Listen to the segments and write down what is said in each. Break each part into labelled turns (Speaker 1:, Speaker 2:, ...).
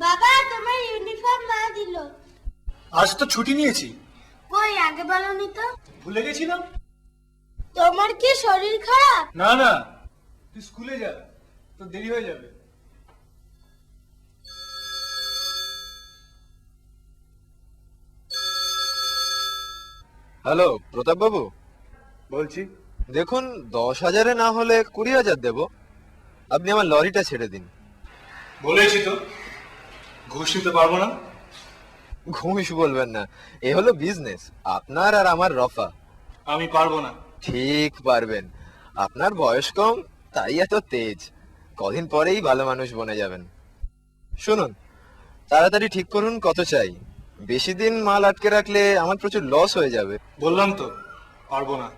Speaker 1: বাবা তোমার ইউনিফর্ম মা দিল।
Speaker 2: আজ তো ছুটি নিয়েছি।
Speaker 1: কই আগে বলনি তো?
Speaker 2: ভুলে গেছিলাম।
Speaker 1: তোমার কি শরীর খারাপ?
Speaker 2: না না, তুই স্কুলে যা, তো দেরি হয়ে যাবে।
Speaker 3: হ্যালো প্রতাপ বাবু,
Speaker 2: বলছি,
Speaker 3: দেখুন 10,000-এ না হলে 20,000 দেব। আপনি আমার লরিটা ছেড়ে দিন।
Speaker 2: বলেছি তো ঘুষ নিতে পারবো না।
Speaker 3: ঘুষ বলবেন না, এ হলো বিজনেস, আপনার আর আমার রফা।
Speaker 2: আমি পারবো না।
Speaker 3: ঠিক পারবেন, আপনার বয়স কম তাই এত তেজ, কদিন পরেই ভালো মানুষ বনে যাবেন। শুনুন, তাড়াতাড়ি ঠিক করুন কত চাই, বেশি দিন মাল আটকে রাখলে আমার প্রচুর লস হয়ে যাবে।
Speaker 2: বললাম তো পারবো না।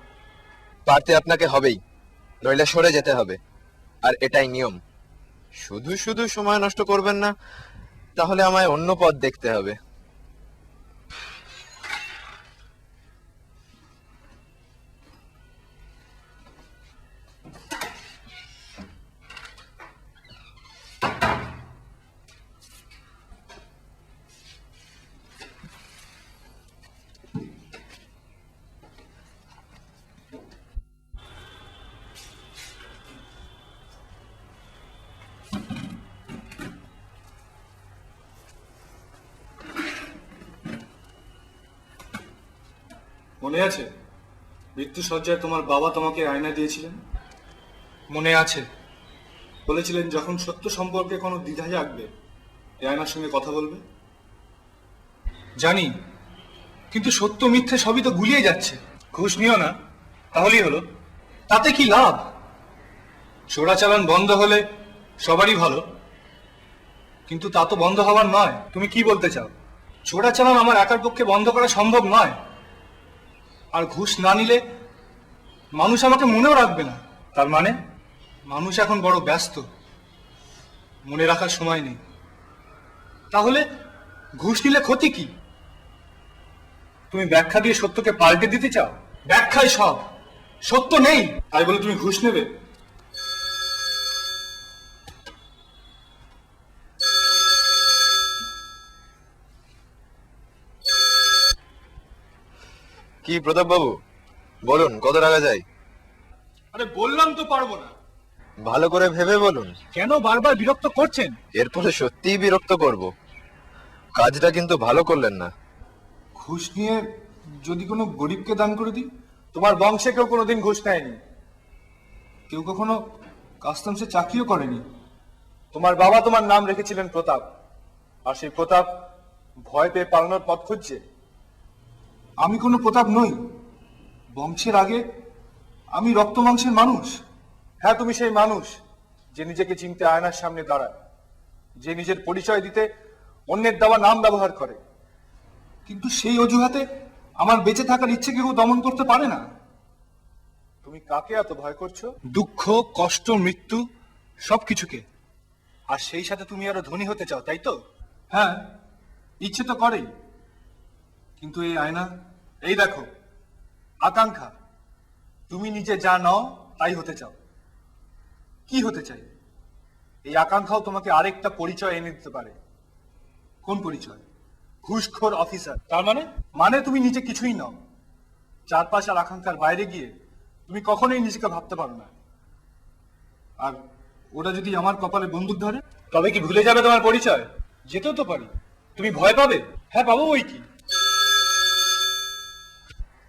Speaker 3: পারতে আপনাকে হবেই, নইলে সরে যেতে হবে, আর এটাই নিয়ম। শুধু শুধু সময় নষ্ট করবেন না, তাহলে আমায় অন্য পথ দেখতে হবে।
Speaker 2: মনে আছে মৃত্যু সজ্জায় তোমার বাবা তোমাকে আয়না দিয়েছিলেন? মনে আছে, বলেছিলেন যখন সত্য সম্পর্কে কোনো দ্বিধা জাগবে এই আয়নার সঙ্গে কথা বলবে। জানি, কিন্তু সত্য মিথ্যে সবই তো গুলিয়ে যাচ্ছে। ঘুষ নিও না, তাহলেই হলো। তাতে কি লাভ? চোরাচালান বন্ধ হলে সবারই ভালো, কিন্তু তা তো বন্ধ হওয়ার নয়। তুমি কি বলতে চাও? চোরাচালান আমার একার পক্ষে বন্ধ করা সম্ভব নয়, আর ঘুষ না নিলে মানুষ আমাকে মনেও রাখবে না। তার মানে মানুষ এখন বড় ব্যস্ত, মনে রাখার সময় নেই। তাহলে ঘুষ নিলে ক্ষতি কি? তুমি ব্যাখ্যা দিয়ে সত্যকে পাল্টে দিতে চাও? ব্যাখ্যাই সব, সত্য নেই তাই বলে তুমি ঘুষ নেবে?
Speaker 3: কি প্রতাপ বাবু, বলুন কত টাকা চাই?
Speaker 2: আরে বললাম তো পারবো না।
Speaker 3: ভালো করে ভেবে বলুন,
Speaker 2: কেন বারবার বিরক্ত করছেন?
Speaker 3: এরপরে সত্যিই বিরক্ত করব। কাজটা কিন্তু ভালো করলেন না।
Speaker 2: ঘুষ নিয়ে যদি কোনো গরিবকে দান করে দিই? তোমার বংশে কেউ কোনোদিন ঘুষ নেয়নি, কেউ কখনো কাস্টমসে চাকরিও করেনি। তোমার বাবা তোমার নাম রেখেছিলেন প্রতাপ, আর সেই প্রতাপ ভয় পেয়ে পালানোর পথ খুঁজছে। আমি কোনো প্রতাপ নই, বংশের আগে আমি রক্ত মাংসের মানুষ। হ্যাঁ, তুমি সেই মানুষ যে নিজেকে চিনতে আয়নার সামনে দাঁড়ায়, যে নিজের পরিচয় দিতে অন্যের দেওয়া নাম ব্যবহার করে, কিন্তু সেই অজুহাতে আমার বেঁচে থাকার ইচ্ছে কেউ দমন করতে পারে না। তুমি কাকে এত ভয় করছো? দুঃখ, কষ্ট, মৃত্যু সবকিছুকে। আর সেই সাথে তুমি আরো ধনী হতে চাও, তাই তো? হ্যাঁ, ইচ্ছে তো করেই, কিন্তু এই আয়না, এই দেখো আকাঙ্ক্ষা। তুমি নিজে যা নও তাই হতে চাও। কি হতে চাই? এই আকাঙ্ক্ষাও তোমাকে আরেকটা পরিচয় এনে দিতে পারে। কোন পরিচয়? ঘুষখোর অফিসার। তার মানে? মানে তুমি নিজে কিছুই নও। চারপাশ আর আকাঙ্ক্ষার বাইরে গিয়ে তুমি কখনোই নিজেকে ভাবতে পারো না। আর ওরা যদি আমার কপালে বন্দুক ধরে, তবে কি ভুলে যাবে তোমার পরিচয়? যেতেও তো পারি। তুমি ভয় পাবে? হ্যাঁ পাবো, ওই কি।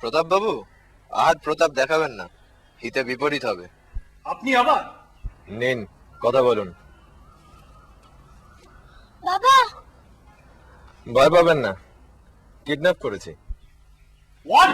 Speaker 3: প্রতাপ বাবু, আর প্রতাপ দেখাবেন না, হিতে বিপরীত হবে।
Speaker 2: আপনি আবার?
Speaker 3: নিন, কথা বলুন।
Speaker 1: বাবা
Speaker 3: ভয় পাবেন না, কিডন্যাপ করেছি।
Speaker 2: হোয়াট?